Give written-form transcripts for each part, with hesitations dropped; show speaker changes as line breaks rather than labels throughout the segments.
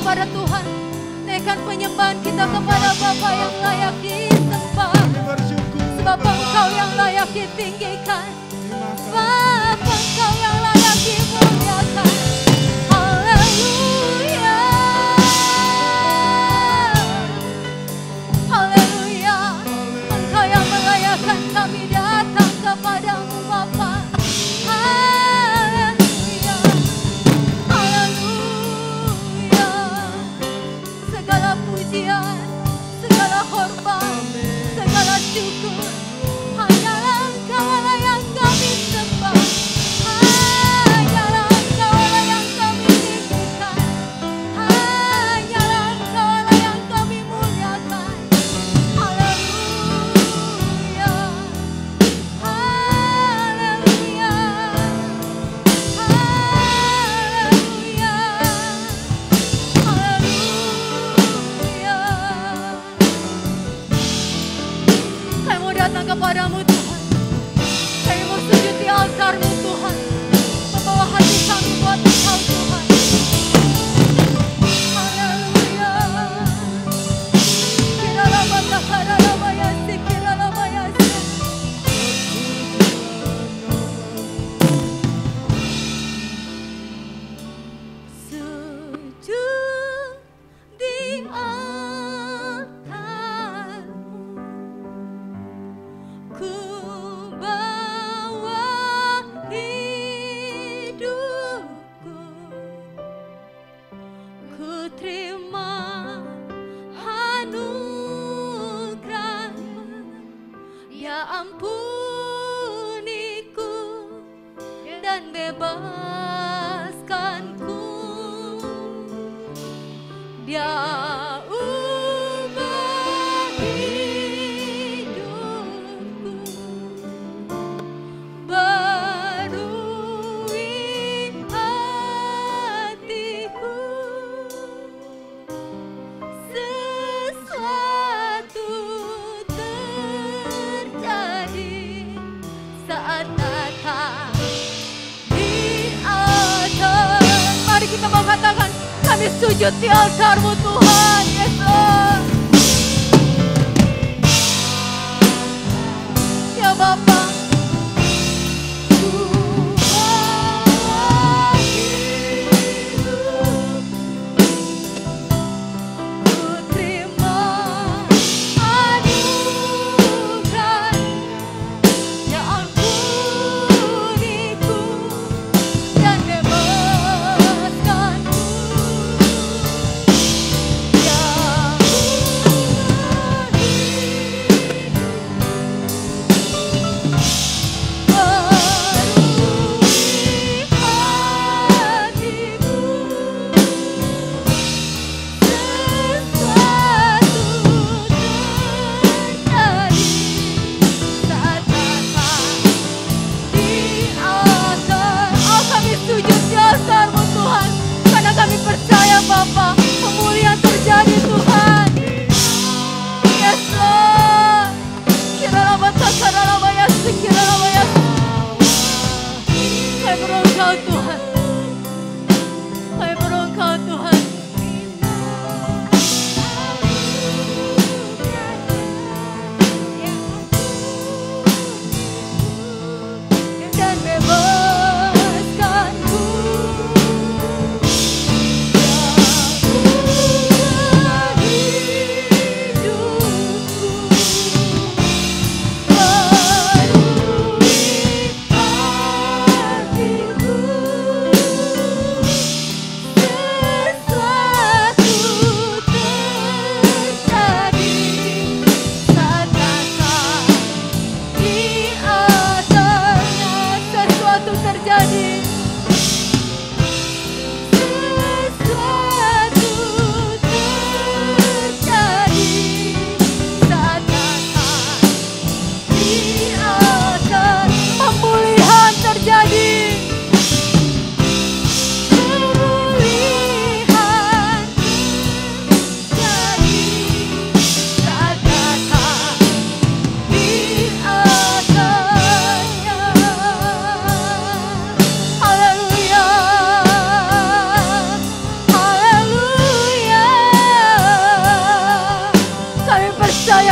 kepada Tuhan. Naikkan penyembahan kita kepada Bapa yang layak disembah. Sebab Engkau yang layak ditinggikan. Bapa, Engkau yang layak dimuliakan. Haleluya. Haleluya. Engkau yang melayakkan kami datang kepadamu Bapa. Haleluya. Haleluya. Segala pujian, segala hormat, segala syukur hanyalah Engkau lah yang kami sembah. Hanyalah Engkau lah yang kami tinggikan. Hanyalah Engkau lah yang kami muliakan. Haleluya. Haleluya. Haleluya. Haleluya. Kami mau datang kepadamu Tuhan. Kami mau sujud di altar-Mu Tuhan. Membawa hati kami buat Engkau Tuhan. Haleluya. Kiralama takaralama yasi, kiralama yasi. Sujud di altar-Mu, ku bawa hidupku, ku terima anugerah-Mu, ya ampuniku dan bebaskanku. Dia ubah hidupku, barui hatiku. Sesuatu terjadi saat datang di altar. Mari kita mau katakan, kami sujud di altar-Mu Tuhan Yesus. Ya Bapa, ku bawa hidup, ku terima anugerah, ya ampuniku dan bebaskanku.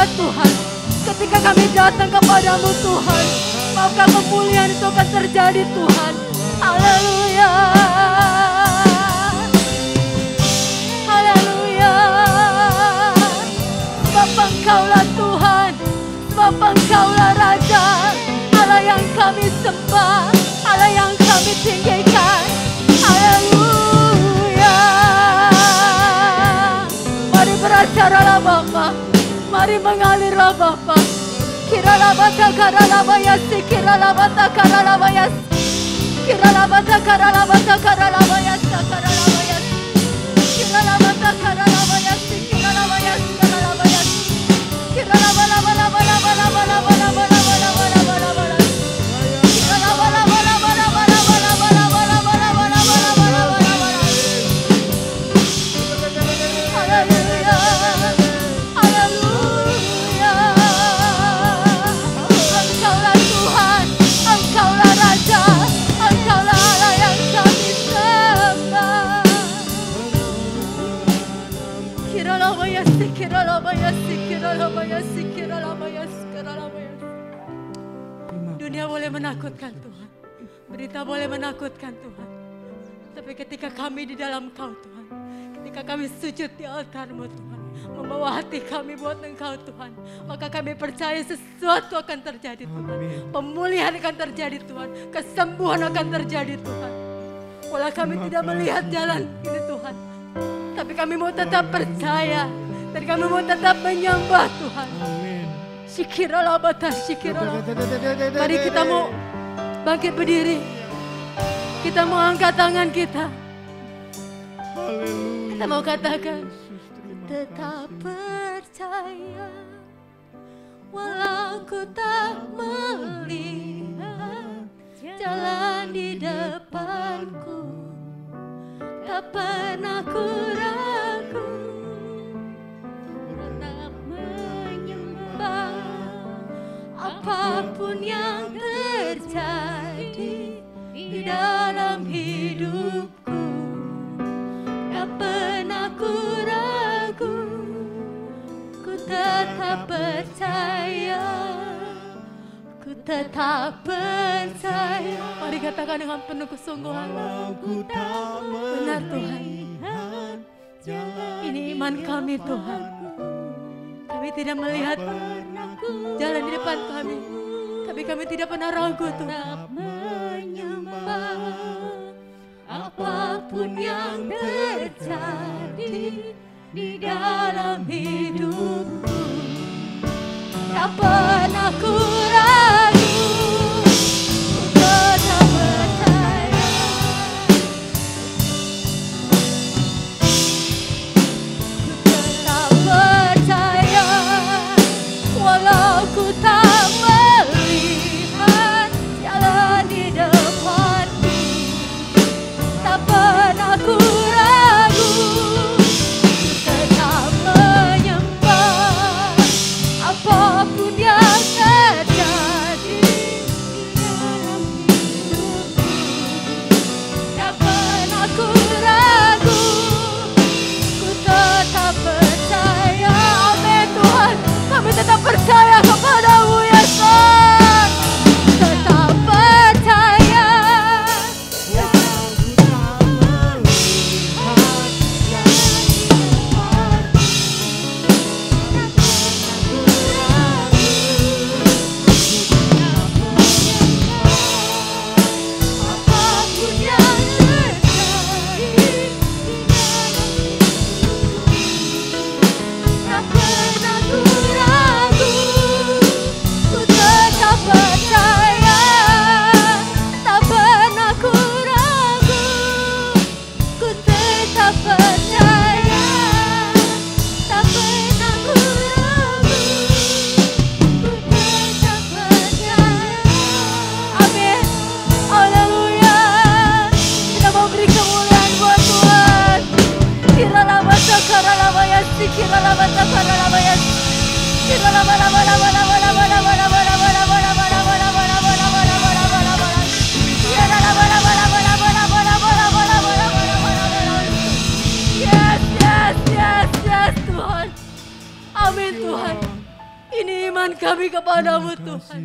ya Tuhan. Ketika kami datang kepadamu Tuhan, maka pemulihan itu akan terjadi Tuhan. Haleluya. Haleluya. Sebab Engkaulah Tuhan, sebab Engkaulah Raja, Allah yang kami sembah, Allah yang kami tinggikan. Haleluya. Mari beracaralah Bapa, mari mengalirlah Bapa. Kiralah bata karalah bayasi, kiralah bata karalah bayasi, kiralah bata karalah bata karalah bayasi, karalah bayasi, kiralah bata karalah bayasi, kiralah bayasi, karalah bayasi, kiralah bala bala bala bala bala bala bala bala bala bala bala, kiralah bala bala bala bala bala bala bala bala bala bala bala bala. Haleluya. Dunia boleh menakutkan Tuhan, berita boleh menakutkan Tuhan, tapi ketika kami di dalam Kau Tuhan, ketika kami sujud di altar-Mu Tuhan, membawa hati kami buat Engkau Tuhan, maka kami percaya sesuatu akan terjadi Tuhan. Pemulihan akan terjadi Tuhan, kesembuhan akan terjadi Tuhan. Walau kami tidak melihat jalan ini Tuhan, tapi kami mau tetap percaya dan kami mau tetap menyembah Tuhan. Syikiralah batas, syikiralah. Mari kita mau bangkit berdiri, kita mau angkat tangan kita, kita mau katakan, tetap percaya walau ku tak melihat jalan di depanku, tak pernah ku ragu, tetap menyembah apapun yang terjadi di dalam hidupku, tak pernah ku ragu, ku tetap percaya, ku tetap percaya. Mari katakan dengan penuh kesungguhan, benar Tuhan, ini iman kami Tuhan. Kami tidak melihat jalan di depan kami, tapi kami tidak pernah ragu Tuhan. Menyembah apapun yang terjadi di dalam hidupku, tak pernah ku ragu, ku tetap percaya, ku tetap percaya, walau ku tak melihat jalan di depanku, tak pernah ku ragu, tetap menyembah apapun yang terjadi di dalam hidupku, tak pernah ku ragu, ku tetap percaya. Amin Tuhan, kami tetap percaya kepada-Mu Yesus, tetap percaya. Apapun yang terjadi di dalam hidupku, tak pernah ku ragu, ku tetap percaya, tak pernah ku ragu, ku tetap percaya, tak pernah ku ragu, ku tetap percaya. Amin. Haleluya. Kita mau beri kemuliaan buat Tuhan. Kiralah bata karalah bayasi, kiralah bata karalah bayasi, kiralah bala bala bala bala bala bala bala bala bala bala bala bala bala bala bala bala bala, kiralah bala bala bala bala bala bala bala bala bala bala bala. Yes yes yes yes Tuhan. Amin Tuhan. Ini iman kami kepadamu Tuhan.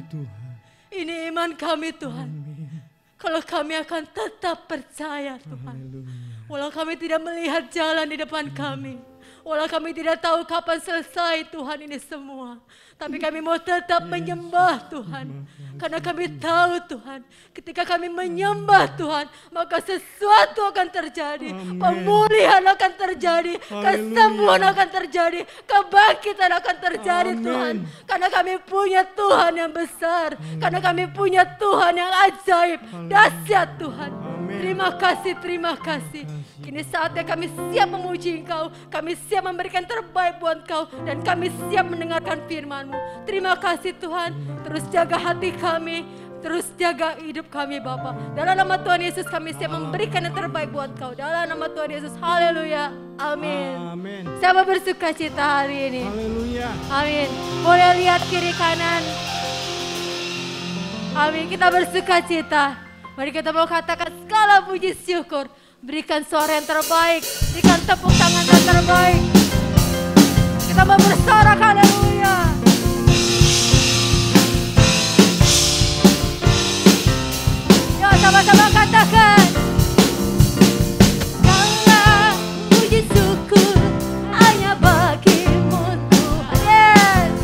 Ini iman kami Tuhan. Kalau kami akan tetap percaya Tuhan. Walau kami tidak melihat jalan di depan kami. Walau kami tidak tahu kapan selesai Tuhan ini semua. Tapi kami mau tetap menyembah Tuhan. Karena kami tahu Tuhan, ketika kami menyembah Tuhan, maka sesuatu akan terjadi. Pemulihan akan terjadi. Kesembuhan akan terjadi. Kebangkitan akan terjadi Tuhan. Karena kami punya Tuhan yang besar. Karena kami punya Tuhan yang ajaib. Dahsyat Tuhan. Terima kasih, terima kasih. Kini saatnya kami siap memuji Engkau. Kami siap memberikan terbaik buat Engkau. Dan kami siap mendengarkan firman-Mu. Terima kasih Tuhan. Terus jaga hati kami. Terus jaga hidup kami Bapa. Dalam nama Tuhan Yesus kami siap memberikan yang terbaik buat Kau. Dalam nama Tuhan Yesus. Haleluya. Amin. Siapa bersuka cita hari ini?
Haleluya.
Amin. Boleh lihat kiri kanan. Amin. Kita bersuka cita. Mari kita mau katakan segala puji syukur. Berikan suara yang terbaik. Berikan tepuk tangan yang terbaik. Kita mau bersorak haleluya. Yuk sama-sama katakan. Segala puji syukur hanya bagimu Tuhan. Yes.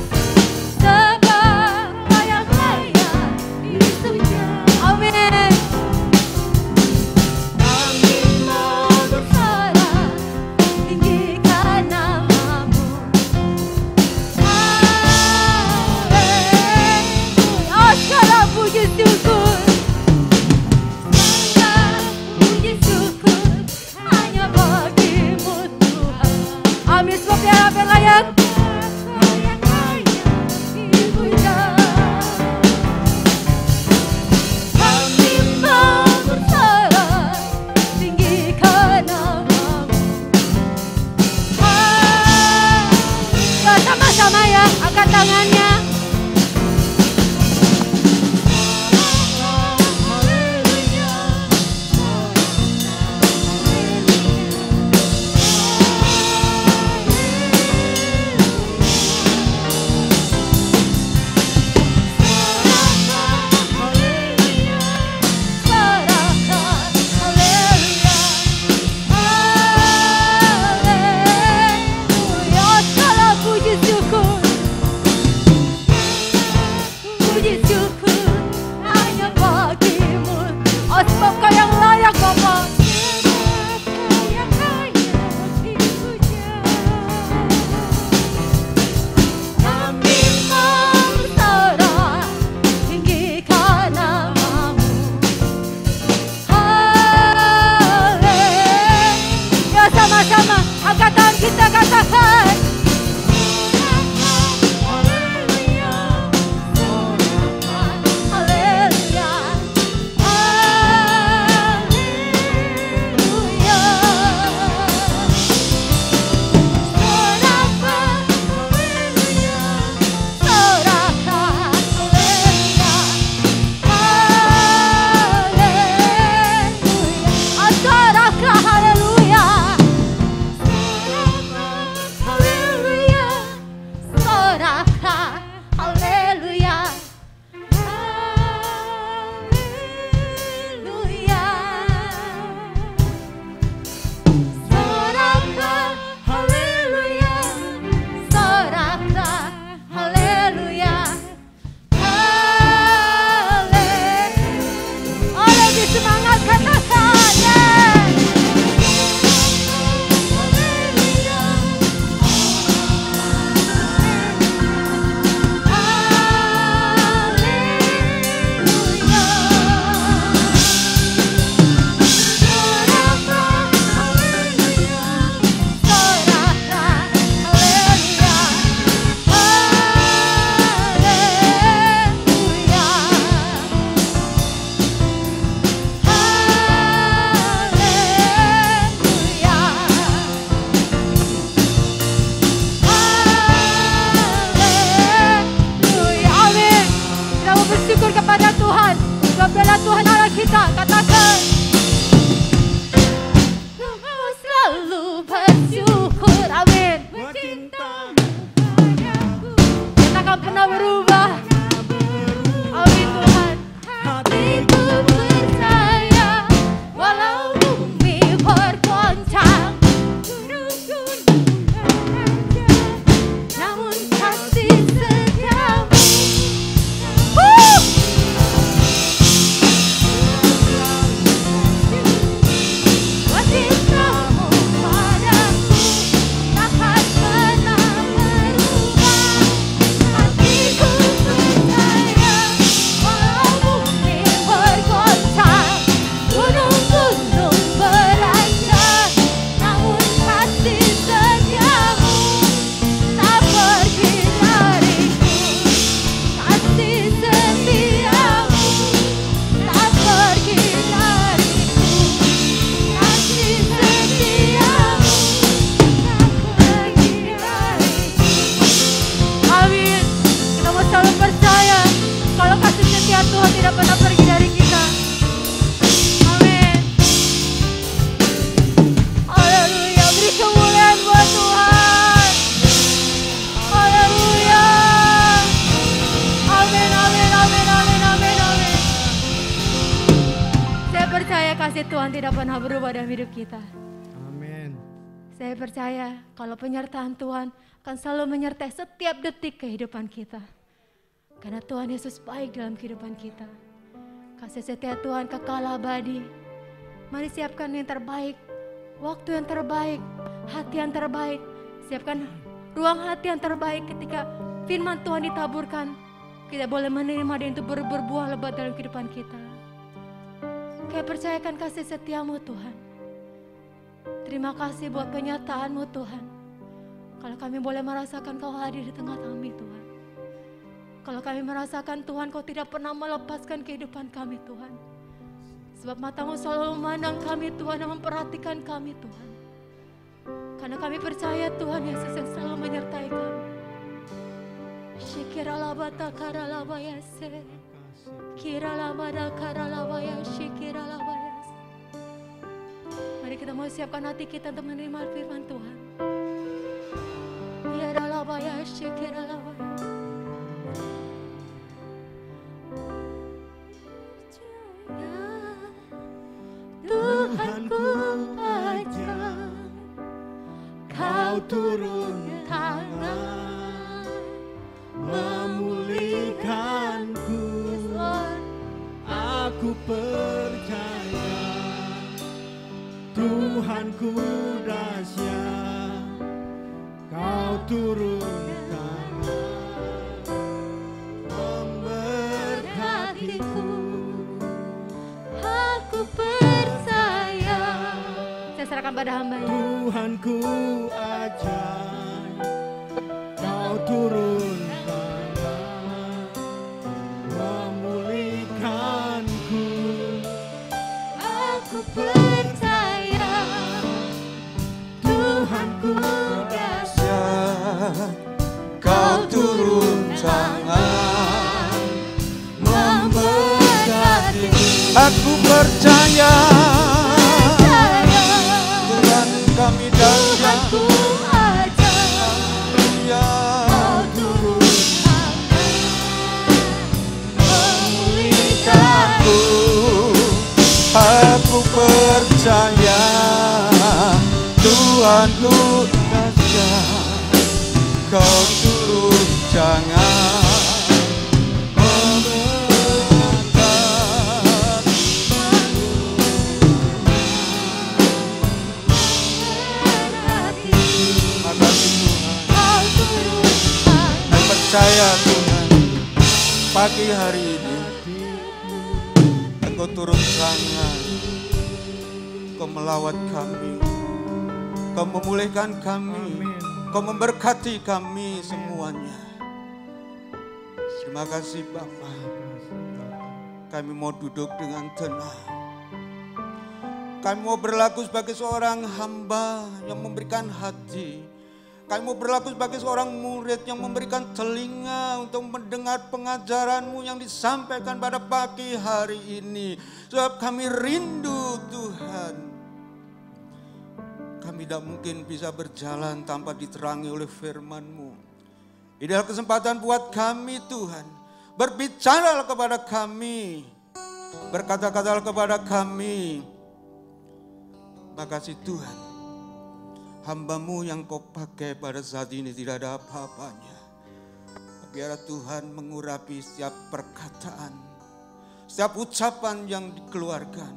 Segala yang layak dipuja. Amin. kasih Tuhan tidak pernah berubah dalam hidup kita.
Amin.
Saya percaya kalau penyertaan Tuhan akan selalu menyertai setiap detik kehidupan kita. Karena Tuhan Yesus baik dalam kehidupan kita. Kasih setia Tuhan kekal abadi. Mari siapkan yang terbaik, waktu yang terbaik, hati yang terbaik. Siapkan ruang hati yang terbaik ketika firman Tuhan ditaburkan. Kita boleh menerima dia untuk berbuah lebat dalam kehidupan kita. Kayak percayakan kasih setiamu Tuhan. Terima kasih buat penyertaan-Mu Tuhan. Kalau kami boleh merasakan Kau hadir di tengah kami Tuhan. Kalau kami merasakan Tuhan Kau tidak pernah melepaskan kehidupan kami Tuhan. Sebab mata-Mu selalu memandang kami Tuhan dan memperhatikan kami Tuhan. Karena kami percaya Tuhan Yesus yang selalu menyertai kami. Shikiralabata karalabayase. Kiralabada karalabaya shikiralabayase. Mari kita mau siapkan hati kita untuk menerima firman Tuhan. Kiralabaya shikiralabaya.
Tuhanku ajar Kau turun tangan memulihkanku. Aku percaya Tuhanku dahsyat, Kau turun tangan memberkatiku.
Aku percaya. Saya serahkan pada hamba ini.
Tuhanku ajaib, Kau turun tangan memulihkanku.
Aku percaya Tuhanku
dahsyat, Kau turun tangan memberkatiku. Aku percaya Tuhan kami dahsyat,
Tuhanku ajaib.
ya
Kau turun tangan memulihkanku.
aku percaya Tuhanku dahsyat, Kau turun tangan percaya Tuhan, pagi hari ini Engkau turun tangan, Kau melawat kami, Kau memulihkan kami, Kau memberkati kami semuanya. Terima kasih Bapa. Kami mau duduk dengan tenang. Kami mau berlaku sebagai seorang hamba yang memberikan hati. Kami mau berlaku sebagai seorang murid yang memberikan telinga untuk mendengar pengajaran-Mu yang disampaikan pada pagi hari ini. Sebab kami rindu Tuhan. Kami tidak mungkin bisa berjalan tanpa diterangi oleh firman-Mu. Ini adalah kesempatan buat kami Tuhan. Berbicaralah kepada kami. Berkata-katalah kepada kami. Makasih Tuhan. Hamba-Mu yang Kau pakai pada saat ini tidak ada apa-apanya. Biarlah Tuhan mengurapi setiap perkataan, setiap ucapan yang dikeluarkan.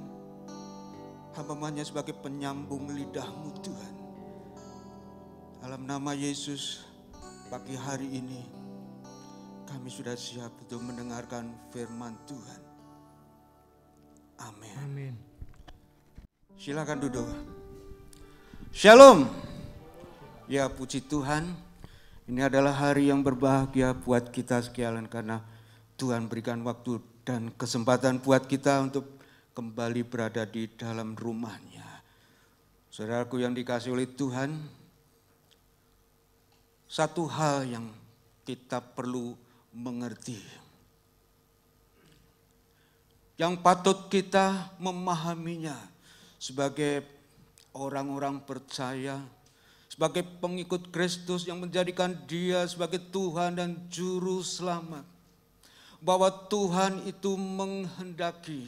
Hamba-Mu hanya sebagai penyambung lidah-Mu Tuhan. Dalam nama Yesus, pagi hari ini kami sudah siap untuk mendengarkan firman Tuhan. Amin.
Amin.
Silakan duduk. Shalom. Ya puji Tuhan, ini adalah hari yang berbahagia buat kita sekalian karena Tuhan berikan waktu dan kesempatan buat kita untuk kembali berada di dalam rumah-Nya. Saudaraku yang dikasihi oleh Tuhan, satu hal yang kita perlu mengerti, yang patut kita memahaminya sebagai orang-orang percaya, sebagai pengikut Kristus yang menjadikan Dia sebagai Tuhan dan Juru Selamat. Bahwa Tuhan itu menghendaki,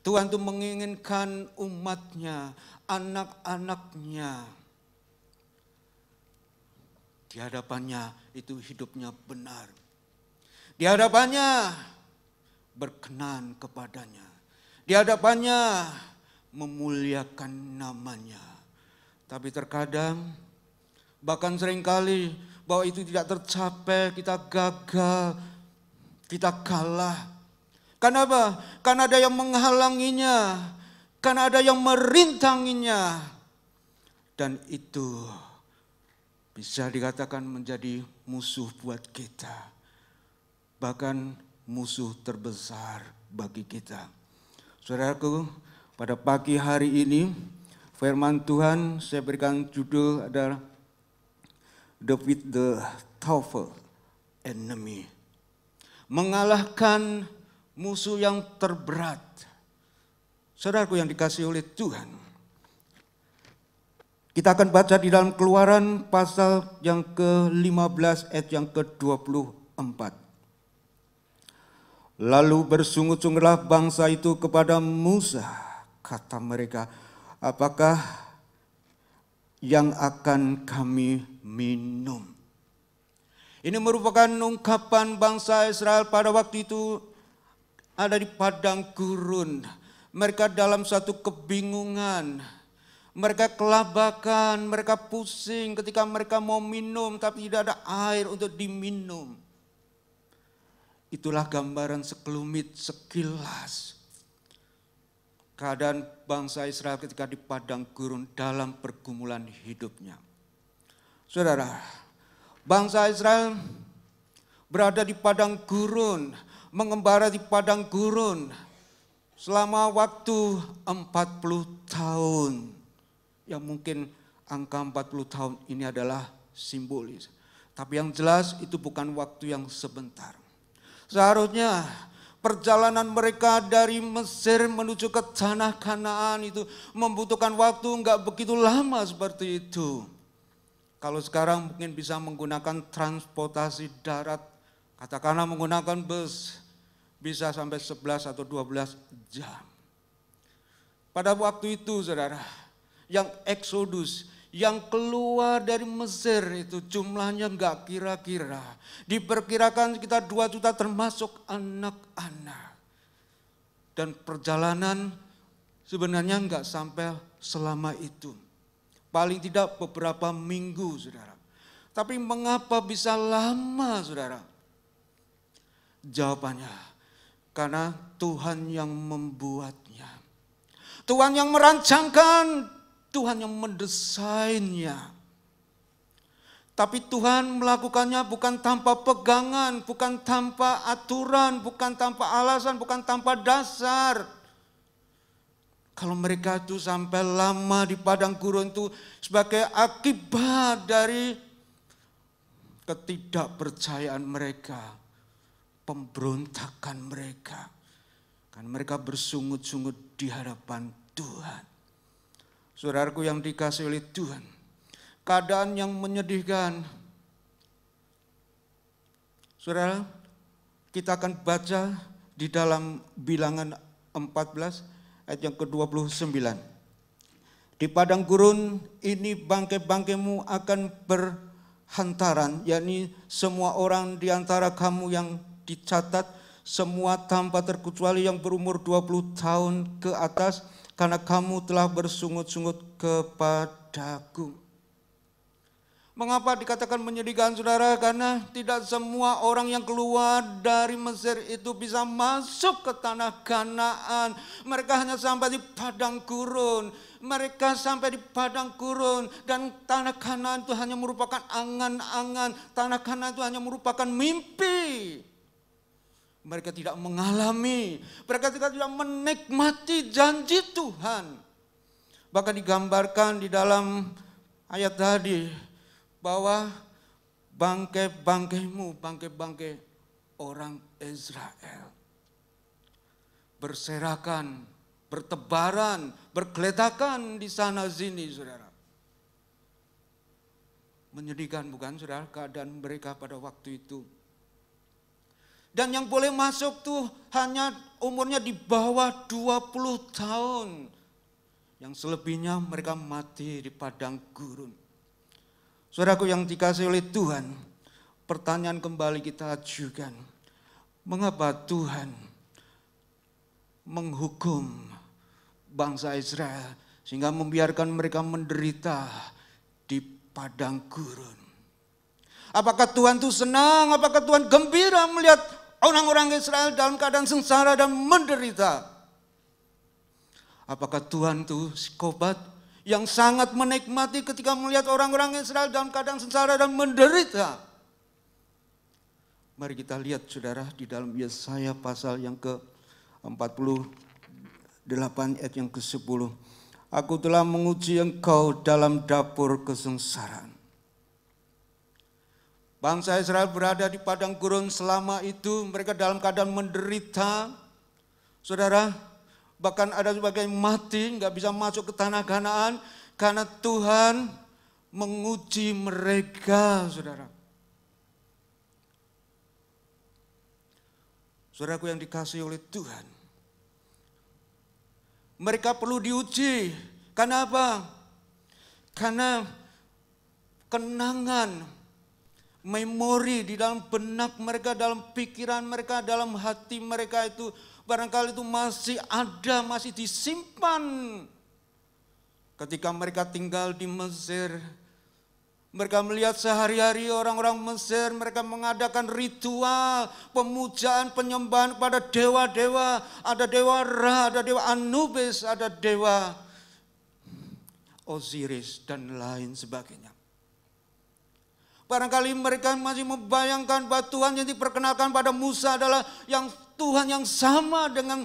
Tuhan itu menginginkan umatnya, anak-anaknya, di hadapannya itu hidupnya benar. Di hadapannya berkenan kepadanya. Di hadapannya memuliakan namanya. Tapi terkadang bahkan seringkali bahwa itu tidak tercapai, kita gagal, kita kalah. Karena apa? Karena ada yang menghalanginya, karena ada yang merintanginya. Dan itu bisa dikatakan menjadi musuh buat kita. Bahkan musuh terbesar bagi kita. Saudaraku, pada pagi hari ini firman Tuhan saya berikan judul adalah Defeat the Toughest Enemy. Mengalahkan musuh yang terberat. Saudaraku yang dikasihi oleh Tuhan. Kita akan baca di dalam Keluaran pasal yang ke-15 ayat yang ke-24. Lalu bersungut-sungutlah bangsa itu kepada Musa. Kata mereka, apakah yang akan kami minum? Ini merupakan ungkapan bangsa Israel pada waktu itu ada di padang gurun. Mereka dalam satu kebingungan. Mereka kelabakan, mereka pusing ketika mereka mau minum tapi tidak ada air untuk diminum. Itulah gambaran sekelumit, sekilas keadaan bangsa Israel ketika di padang gurun dalam pergumulan hidupnya. Saudara, bangsa Israel berada di padang gurun, mengembara di padang gurun selama waktu 40 tahun. Yang mungkin angka 40 tahun ini adalah simbolis. Tapi yang jelas itu bukan waktu yang sebentar. Seharusnya perjalanan mereka dari Mesir menuju ke tanah Kanaan itu membutuhkan waktu enggak begitu lama seperti itu. Kalau sekarang mungkin bisa menggunakan transportasi darat, katakanlah menggunakan bus, bisa sampai 11 atau 12 jam. Pada waktu itu saudara, yang eksodus, yang keluar dari Mesir itu jumlahnya enggak kira-kira. Diperkirakan sekitar 2 juta termasuk anak-anak. Dan perjalanan sebenarnya enggak sampai selama itu. Paling tidak beberapa minggu saudara. Tapi mengapa bisa lama saudara? Jawabannya, karena Tuhan yang membuatnya. Tuhan yang merancangkan, Tuhan yang mendesainnya. Tapi Tuhan melakukannya bukan tanpa pegangan, bukan tanpa aturan, bukan tanpa alasan, bukan tanpa dasar. Kalau mereka itu sampai lama di padang gurun itu sebagai akibat dari ketidakpercayaan mereka, pemberontakan mereka. Kan mereka bersungut-sungut di hadapan Tuhan. Saudaraku yang dikasihi oleh Tuhan, keadaan yang menyedihkan. Saudara, kita akan baca di dalam Bilangan 14 ayat yang ke-29. Di padang gurun ini bangkai-bangkaimu akan berhantaran, yakni semua orang di antara kamu yang dicatat, semua tanpa terkecuali yang berumur 20 tahun ke atas, karena kamu telah bersungut-sungut kepadaku. Mengapa dikatakan menyedihkan saudara? Karena tidak semua orang yang keluar dari Mesir itu bisa masuk ke tanah Kanaan. Mereka hanya sampai di padang gurun. Mereka sampai di padang gurun dan tanah Kanaan itu hanya merupakan angan-angan. Tanah Kanaan itu hanya merupakan mimpi. Mereka tidak mengalami, mereka tidak menikmati janji Tuhan. Bahkan digambarkan di dalam ayat tadi bahwa bangkai-bangkaimu, bangkai-bangkai orang Israel berserakan, bertebaran, bergeletakan di sana sini, saudara. Menyedihkan bukan saudara keadaan mereka pada waktu itu. Dan yang boleh masuk tuh hanya umurnya di bawah 20 tahun. Yang selebihnya mereka mati di padang gurun. Saudaraku yang dikasihi oleh Tuhan, pertanyaan kembali kita ajukan. Mengapa Tuhan menghukum bangsa Israel sehingga membiarkan mereka menderita di padang gurun? Apakah Tuhan itu senang? Apakah Tuhan gembira melihat orang-orang Israel dalam keadaan sengsara dan menderita? Apakah Tuhan itu psikopat yang sangat menikmati ketika melihat orang-orang Israel dalam keadaan sengsara dan menderita? Mari kita lihat saudara di dalam Yesaya pasal yang ke-48 ayat yang ke-10. Aku telah menguji engkau dalam dapur kesengsaraan. Bangsa Israel berada di padang gurun selama itu, mereka dalam keadaan menderita. Saudara, bahkan ada sebagian mati, nggak bisa masuk ke tanah Kanaan karena Tuhan menguji mereka, saudara. Saudaraku yang dikasihi oleh Tuhan, mereka perlu diuji. Karena apa? Karena kenangan, memori di dalam benak mereka, dalam pikiran mereka, dalam hati mereka itu barangkali itu masih ada, masih disimpan. Ketika mereka tinggal di Mesir, mereka melihat sehari-hari orang-orang Mesir, mereka mengadakan ritual pemujaan, penyembahan kepada dewa-dewa. Ada dewa Ra, ada dewa Anubis, ada dewa Osiris dan lain sebagainya. Barangkali mereka masih membayangkan bahwa Tuhan yang diperkenalkan pada Musa adalah yang Tuhan yang sama dengan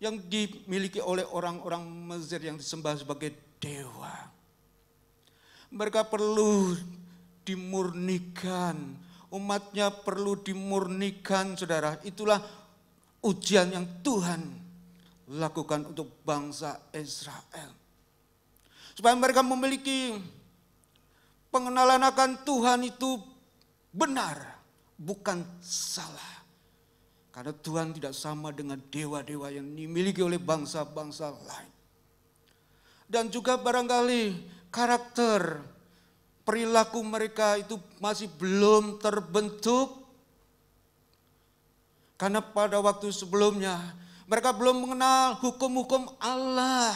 yang dimiliki oleh orang-orang Mesir yang disembah sebagai dewa. Mereka perlu dimurnikan, umatnya perlu dimurnikan, saudara. Itulah ujian yang Tuhan lakukan untuk bangsa Israel. Supaya mereka memiliki pengenalan akan Tuhan itu benar, bukan salah. Karena Tuhan tidak sama dengan dewa-dewa yang dimiliki oleh bangsa-bangsa lain. Dan juga barangkali karakter, perilaku mereka itu masih belum terbentuk. Karena pada waktu sebelumnya mereka belum mengenal hukum-hukum Allah.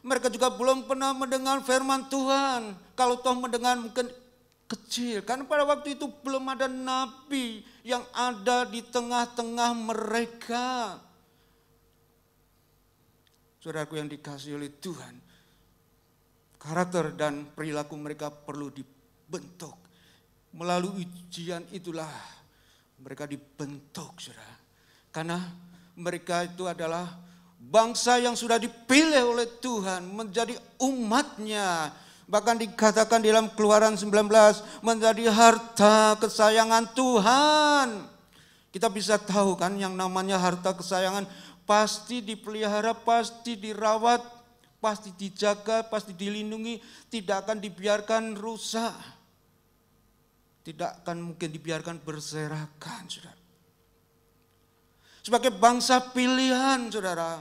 Mereka juga belum pernah mendengar firman Tuhan. Kalau toh mendengar mungkin kecil. Karena pada waktu itu belum ada nabi yang ada di tengah-tengah mereka. Saudaraku yang dikasihi oleh Tuhan, karakter dan perilaku mereka perlu dibentuk. Melalui ujian itulah mereka dibentuk, saudara. Karena mereka itu adalah bangsa yang sudah dipilih oleh Tuhan menjadi umatnya. Bahkan dikatakan di dalam Keluaran 19 menjadi harta kesayangan Tuhan. Kita bisa tahu kan yang namanya harta kesayangan pasti dipelihara, pasti dirawat, pasti dijaga, pasti dilindungi. Tidak akan dibiarkan rusak. Tidak akan mungkin dibiarkan berserakan, saudara. Sebagai bangsa pilihan, saudara,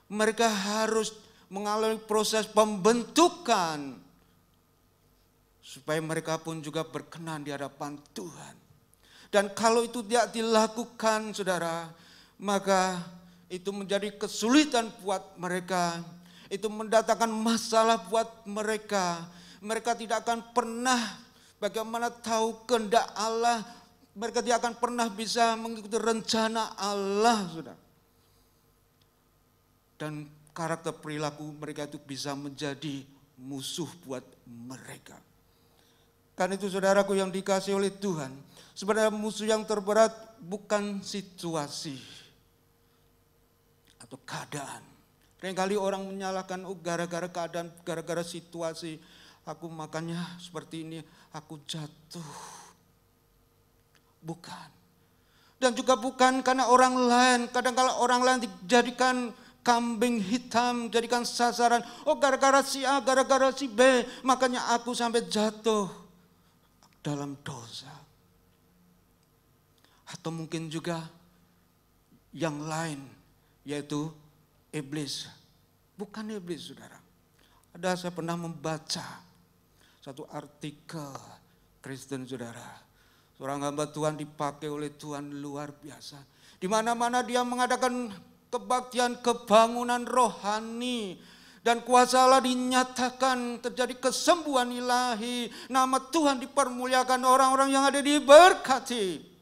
mereka harus mengalami proses pembentukan supaya mereka pun juga berkenan di hadapan Tuhan. Dan kalau itu tidak dilakukan, saudara, maka itu menjadi kesulitan buat mereka. Itu mendatangkan masalah buat mereka. Mereka tidak akan pernah bagaimana tahu kehendak Allah. Mereka tidak akan pernah bisa mengikuti rencana Allah, saudara. Dan karakter perilaku mereka itu bisa menjadi musuh buat mereka. Karena itu saudaraku yang dikasihi oleh Tuhan, sebenarnya musuh yang terberat bukan situasi atau keadaan. Seringkali orang menyalahkan, oh gara-gara keadaan, gara-gara situasi, aku makannya seperti ini, aku jatuh. Bukan. Dan juga bukan karena orang lain. Kadang-kadang orang lain dijadikan kambing hitam, jadikan sasaran. Oh gara-gara si A, gara-gara si B, makanya aku sampai jatuh dalam dosa. Atau mungkin juga yang lain, yaitu iblis. Bukan iblis, saudara. Saya pernah membaca satu artikel Kristen, saudara. Seorang hamba Tuhan dipakai oleh Tuhan luar biasa. Di mana-mana dia mengadakan kebaktian kebangunan rohani. Dan kuasa Allah dinyatakan, terjadi kesembuhan ilahi. Nama Tuhan dipermuliakan, orang-orang yang ada diberkati.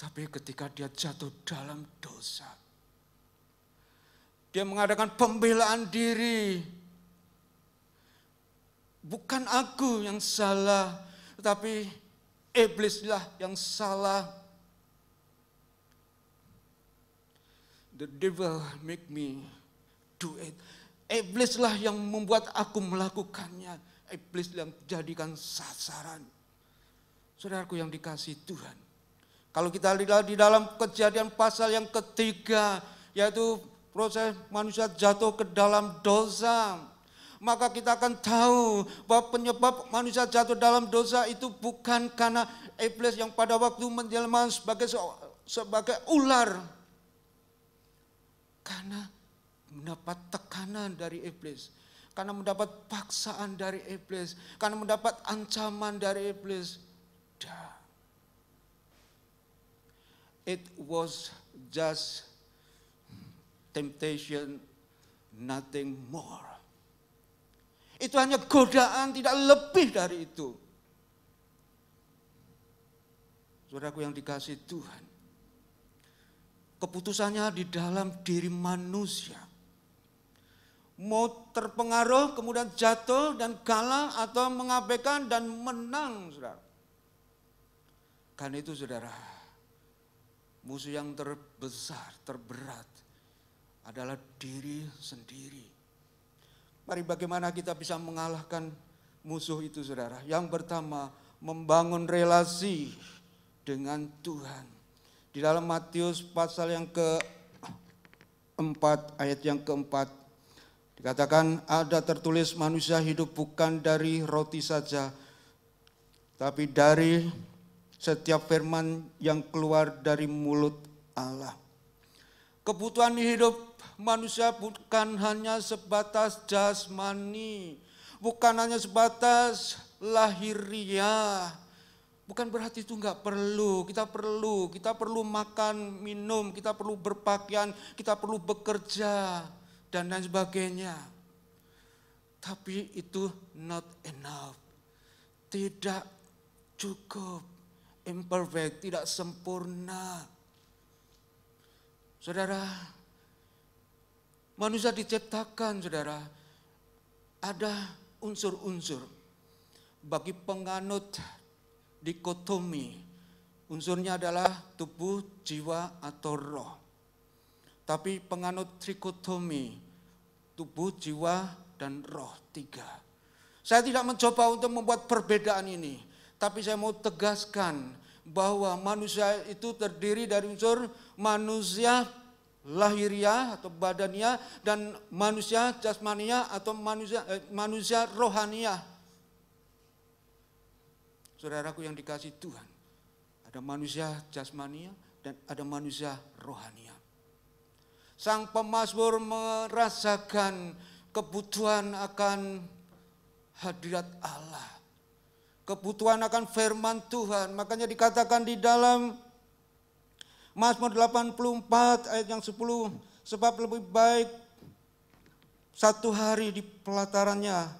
Tapi ketika dia jatuh dalam dosa, dia mengadakan pembelaan diri. Bukan aku yang salah, tetapi iblislah yang salah. The devil make me do it. Iblislah yang membuat aku melakukannya. Iblis yang jadikan sasaran. Saudaraku yang dikasihi Tuhan. Kalau kita lihat di dalam Kejadian pasal yang ketiga, yaitu proses manusia jatuh ke dalam dosa, maka kita akan tahu bahwa penyebab manusia jatuh dalam dosa itu bukan karena iblis yang pada waktu menjelma sebagai ular. Karena mendapat tekanan dari iblis, karena mendapat paksaan dari iblis, karena mendapat ancaman dari iblis. It was just temptation, nothing more. Itu hanya godaan, tidak lebih dari itu. Saudaraku yang dikasihi Tuhan, keputusannya di dalam diri manusia. Mau terpengaruh, kemudian jatuh dan kalah, atau mengabaikan dan menang, saudara. Karena itu, saudara, musuh yang terbesar, terberat adalah diri sendiri. Mari bagaimana kita bisa mengalahkan musuh itu, saudara. Yang pertama, membangun relasi dengan Tuhan. Di dalam Matius pasal yang keempat, ayat yang keempat, dikatakan ada tertulis manusia hidup bukan dari roti saja, tapi dari setiap firman yang keluar dari mulut Allah. Kebutuhan hidup manusia bukan hanya sebatas jasmani, bukan hanya sebatas lahiriah. Bukan berarti itu enggak perlu. Kita perlu makan, minum, kita perlu berpakaian, kita perlu bekerja, dan lain sebagainya. Tapi itu not enough. Tidak cukup. Imperfect, tidak sempurna. Saudara, manusia diciptakan, saudara, ada unsur-unsur. Bagi penganut dikotomi, unsurnya adalah tubuh, jiwa, atau roh. Tapi penganut trikotomi, tubuh, jiwa, dan roh, 3. Saya tidak mencoba untuk membuat perbedaan ini. Tapi saya mau tegaskan bahwa manusia itu terdiri dari unsur manusia lahiriah atau badaniah dan manusia jasmaniah atau manusia rohaniah. Saudaraku yang dikasihi Tuhan, ada manusia jasmaniah dan ada manusia rohaniah. Sang pemazmur merasakan kebutuhan akan hadirat Allah. Kebutuhan akan firman Tuhan. Makanya dikatakan di dalam Mazmur 84 ayat yang 10. Sebab lebih baik satu hari di pelatarannya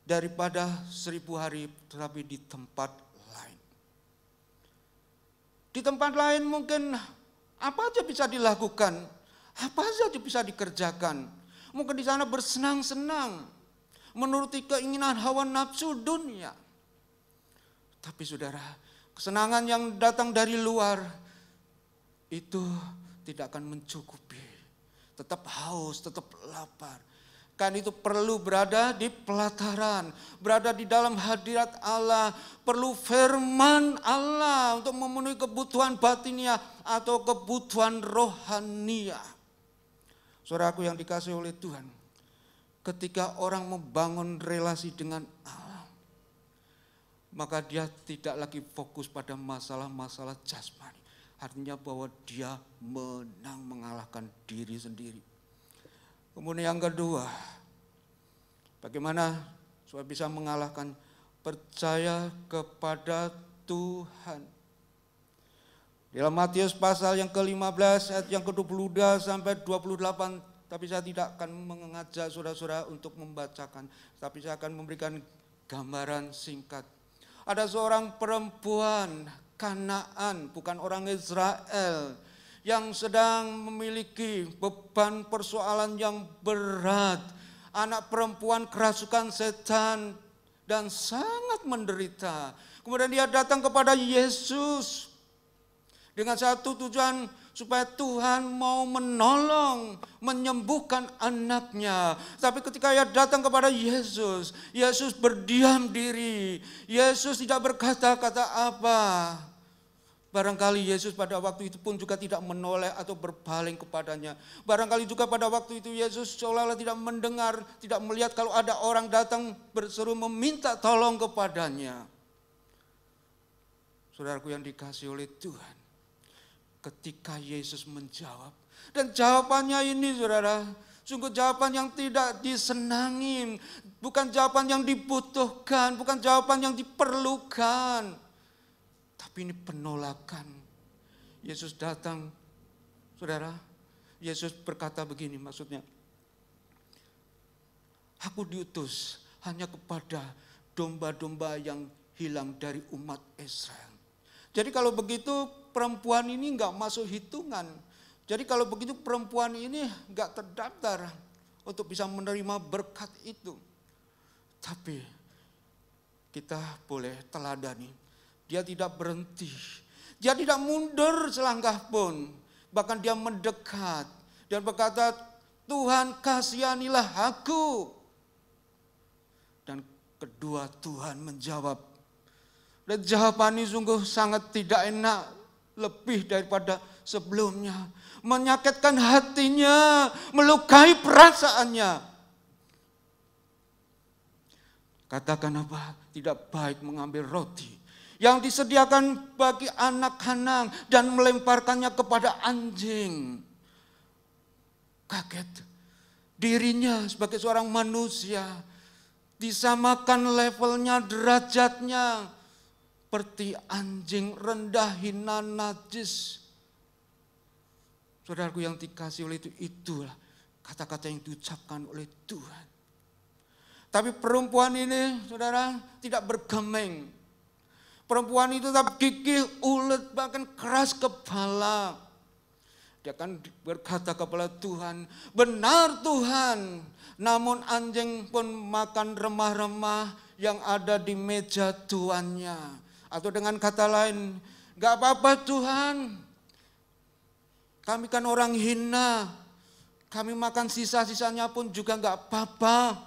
daripada 1000 hari tetapi di tempat lain. Di tempat lain mungkin apa aja bisa dilakukan. Apa saja bisa dikerjakan. Mungkin di sana bersenang-senang. Menuruti keinginan hawa nafsu dunia. Tapi saudara, kesenangan yang datang dari luar itu tidak akan mencukupi. Tetap haus, tetap lapar. Kan itu perlu berada di pelataran, berada di dalam hadirat Allah, perlu firman Allah untuk memenuhi kebutuhan batiniah atau kebutuhan rohaniah. Saudaraku yang dikasihi oleh Tuhan, ketika orang membangun relasi dengan Allah, maka dia tidak lagi fokus pada masalah-masalah jasmani. Artinya bahwa dia menang mengalahkan diri sendiri. Kemudian yang kedua, bagaimana supaya bisa mengalahkan? Percaya kepada Tuhan. Dalam Matius pasal yang ke-15 ayat yang ke-22 sampai 28, tapi saya tidak akan mengajak saudara-saudara untuk membacakan, tapi saya akan memberikan gambaran singkat. Ada seorang perempuan Kanaan, bukan orang Israel, yang sedang memiliki beban persoalan yang berat. Anak perempuan kerasukan setan dan sangat menderita. Kemudian dia datang kepada Yesus dengan satu tujuan, supaya Tuhan mau menolong, menyembuhkan anaknya. Tapi ketika ia datang kepada Yesus, Yesus berdiam diri. Yesus tidak berkata-kata apa. Barangkali Yesus pada waktu itu pun juga tidak menoleh atau berpaling kepadanya. Barangkali juga pada waktu itu Yesus seolah-olah tidak mendengar, tidak melihat kalau ada orang datang berseru meminta tolong kepadanya. Saudaraku yang dikasihi oleh Tuhan, ketika Yesus menjawab, dan jawabannya ini saudara, sungguh jawaban yang tidak disenangi, bukan jawaban yang dibutuhkan, bukan jawaban yang diperlukan. Tapi ini penolakan. Yesus datang, saudara, Yesus berkata begini maksudnya, aku diutus hanya kepada domba-domba yang hilang dari umat Israel. Jadi kalau begitu perempuan ini enggak masuk hitungan. Jadi kalau begitu perempuan ini enggak terdaftar untuk bisa menerima berkat itu. Tapi kita boleh teladani. Dia tidak berhenti. Dia tidak mundur selangkah pun. Bahkan dia mendekat dan berkata, Tuhan kasihanilah aku. Dan kedua Tuhan menjawab. Dan jawaban ini sungguh sangat tidak enak. Lebih daripada sebelumnya. Menyakitkan hatinya. Melukai perasaannya. Katakan apa? Tidak baik mengambil roti yang disediakan bagi anak-anak dan melemparkannya kepada anjing. Kaget. Dirinya sebagai seorang manusia disamakan levelnya, derajatnya seperti anjing, rendah, hina, najis. Saudaraku yang dikasihi oleh itu, itulah kata-kata yang diucapkan oleh Tuhan. Tapi perempuan ini, saudara, tidak bergeming. Perempuan itu tetap gigih, ulet, bahkan keras kepala. Dia akan berkata kepada Tuhan, benar Tuhan, namun anjing pun makan remah-remah yang ada di meja tuannya. Atau dengan kata lain, gak apa-apa Tuhan, kami kan orang hina, kami makan sisa-sisanya pun juga gak apa-apa.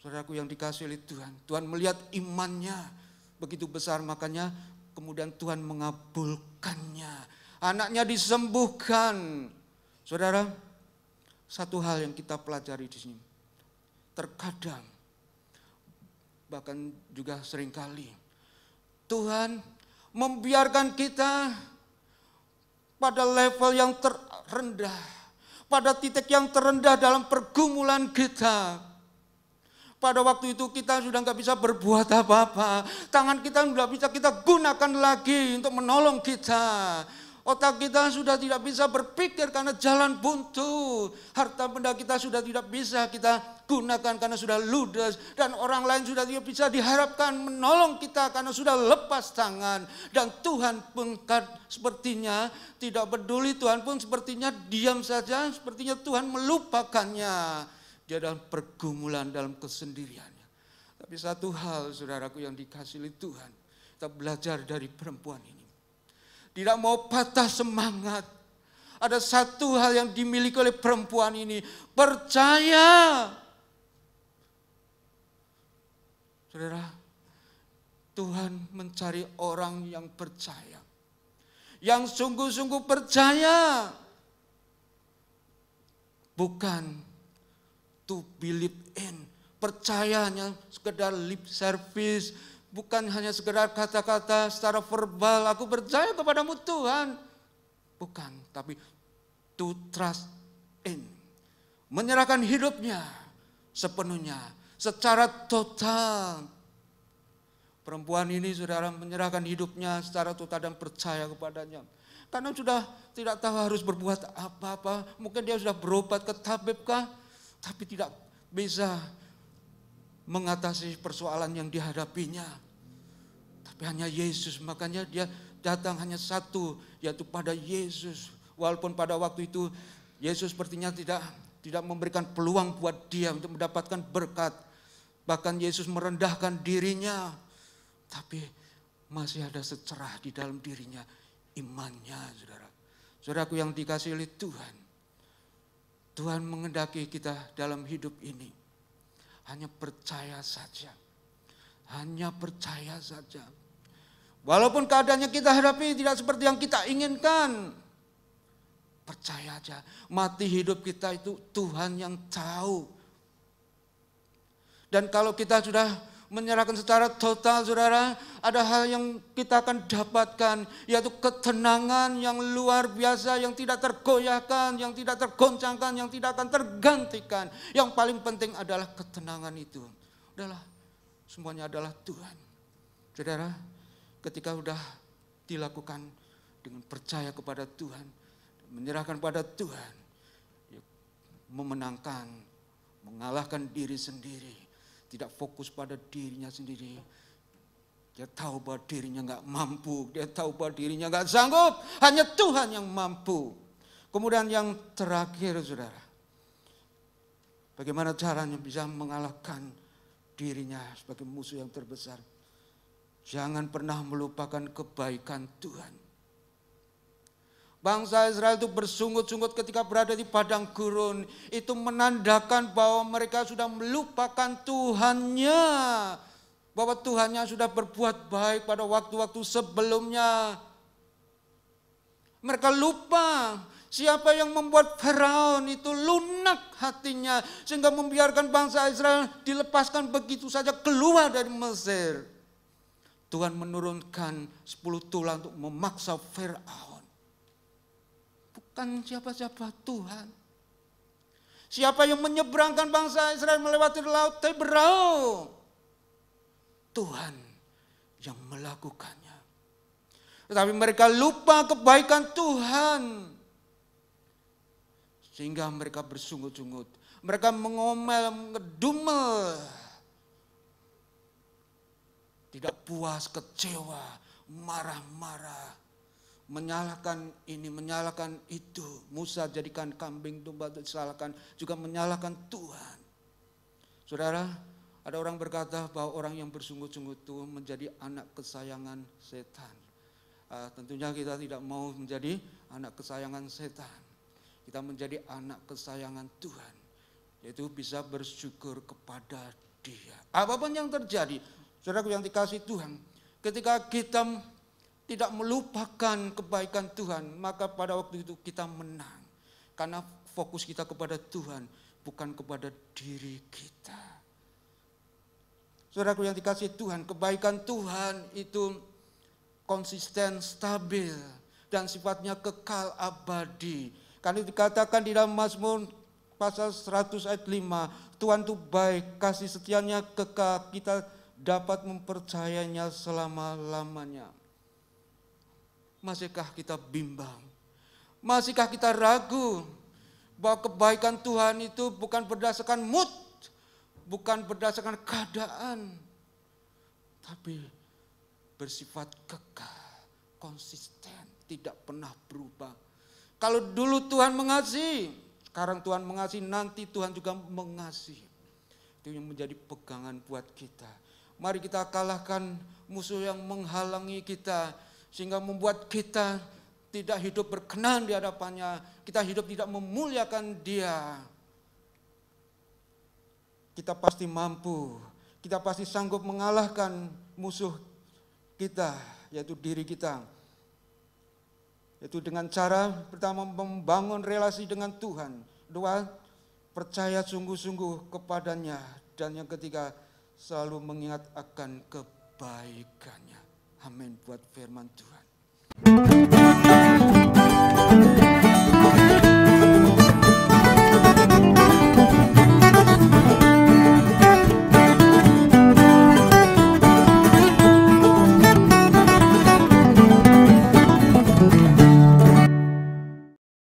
Saudaraku yang dikasihi oleh Tuhan, Tuhan melihat imannya begitu besar, makanya kemudian Tuhan mengabulkannya. Anaknya disembuhkan. Saudara, satu hal yang kita pelajari di sini. Terkadang, bahkan juga seringkali, Tuhan membiarkan kita pada level yang terendah, pada titik yang terendah dalam pergumulan kita. Pada waktu itu kita sudah nggak bisa berbuat apa-apa. Tangan kita sudah bisa kita gunakan lagi untuk menolong kita. Otak kita sudah tidak bisa berpikir karena jalan buntu. Harta benda kita sudah tidak bisa kita gunakan karena sudah ludes. Dan orang lain sudah tidak bisa diharapkan menolong kita karena sudah lepas tangan. Dan Tuhan pun sepertinya tidak peduli, Tuhan pun sepertinya diam saja. Sepertinya Tuhan melupakannya. Dia dalam pergumulan, dalam kesendiriannya. Tapi satu hal saudaraku yang dikasihi oleh Tuhan, kita belajar dari perempuan ini. Tidak mau patah semangat. Ada satu hal yang dimiliki oleh perempuan ini, percaya. Saudara, Tuhan mencari orang yang percaya. Yang sungguh-sungguh percaya. Bukan to believe in, percaya hanya sekedar lip service, bukan hanya sekedar kata-kata secara verbal, aku percaya kepadamu Tuhan. Bukan, tapi to trust in. Menyerahkan hidupnya sepenuhnya, secara total. Perempuan ini saudara menyerahkan hidupnya secara total dan percaya kepadanya. Karena sudah tidak tahu harus berbuat apa-apa. Mungkin dia sudah berobat ke tabib kah? Tapi tidak bisa mengatasi persoalan yang dihadapinya. Tapi hanya Yesus, makanya dia datang hanya satu, yaitu pada Yesus. Walaupun pada waktu itu Yesus sepertinya tidak memberikan peluang buat dia untuk mendapatkan berkat. Bahkan Yesus merendahkan dirinya. Tapi masih ada secerah di dalam dirinya, imannya saudara. Saudaraku yang dikasihi oleh Tuhan. Tuhan mengendaki kita dalam hidup ini. Hanya percaya saja. Hanya percaya saja. Walaupun keadaannya kita hadapi tidak seperti yang kita inginkan. Percaya aja. Mati hidup kita itu Tuhan yang tahu. Dan kalau kita sudah menyerahkan secara total saudara, ada hal yang kita akan dapatkan, yaitu ketenangan yang luar biasa, yang tidak tergoyahkan, yang tidak tergoncangkan, yang tidak akan tergantikan. Yang paling penting adalah ketenangan itu. Semuanya adalah Tuhan. Saudara, ketika sudah dilakukan dengan percaya kepada Tuhan, menyerahkan pada Tuhan, memenangkan, mengalahkan diri sendiri. Tidak fokus pada dirinya sendiri. Dia tahu bahwa dirinya gak mampu. Dia tahu bahwa dirinya gak sanggup. Hanya Tuhan yang mampu. Kemudian yang terakhir saudara. Bagaimana caranya bisa mengalahkan dirinya sebagai musuh yang terbesar. Jangan pernah melupakan kebaikan Tuhan. Bangsa Israel itu bersungut-sungut ketika berada di padang gurun. Itu menandakan bahwa mereka sudah melupakan Tuhannya. Bahwa Tuhannya sudah berbuat baik pada waktu-waktu sebelumnya. Mereka lupa siapa yang membuat Firaun itu lunak hatinya. Sehingga membiarkan bangsa Israel dilepaskan begitu saja keluar dari Mesir. Tuhan menurunkan 10 tulah untuk memaksa Firaun. Bukan siapa-siapa Tuhan. Siapa yang menyeberangkan bangsa Israel melewati laut Teberau? Tuhan yang melakukannya. Tetapi mereka lupa kebaikan Tuhan. Sehingga mereka bersungut-sungut. Mereka mengomel, ngedumel. Tidak puas, kecewa, marah-marah. Menyalahkan ini, menyalahkan itu. Musa jadikan kambing domba, disalahkan, juga menyalahkan Tuhan. Saudara, ada orang berkata bahwa orang yang bersungut-sungut itu menjadi anak kesayangan setan. Tentunya kita tidak mau menjadi anak kesayangan setan. Kita menjadi anak kesayangan Tuhan. Yaitu bisa bersyukur kepada Dia. Apapun yang terjadi, saudaraku yang dikasihi Tuhan, ketika kita tidak melupakan kebaikan Tuhan, maka pada waktu itu kita menang. Karena fokus kita kepada Tuhan, bukan kepada diri kita. Saudaraku yang dikasihi Tuhan, kebaikan Tuhan itu konsisten, stabil, dan sifatnya kekal abadi. Karena dikatakan di dalam Mazmur pasal 100 ayat 5, Tuhan itu baik, kasih setianya kekal, kita dapat mempercayainya selama-lamanya. Masihkah kita bimbang? Masihkah kita ragu bahwa kebaikan Tuhan itu bukan berdasarkan mood, bukan berdasarkan keadaan, tapi bersifat kekal, konsisten, tidak pernah berubah. Kalau dulu Tuhan mengasihi, sekarang Tuhan mengasihi, nanti Tuhan juga mengasihi. Itu yang menjadi pegangan buat kita. Mari kita kalahkan musuh yang menghalangi kita, sehingga membuat kita tidak hidup berkenan di hadapannya. Kita hidup tidak memuliakan Dia. Kita pasti mampu. Kita pasti sanggup mengalahkan musuh kita, yaitu diri kita. Yaitu dengan cara pertama membangun relasi dengan Tuhan. Dua, percaya sungguh-sungguh kepadanya Dan yang ketiga, selalu mengingat akan kebaikannya. Amin buat firman Tuhan.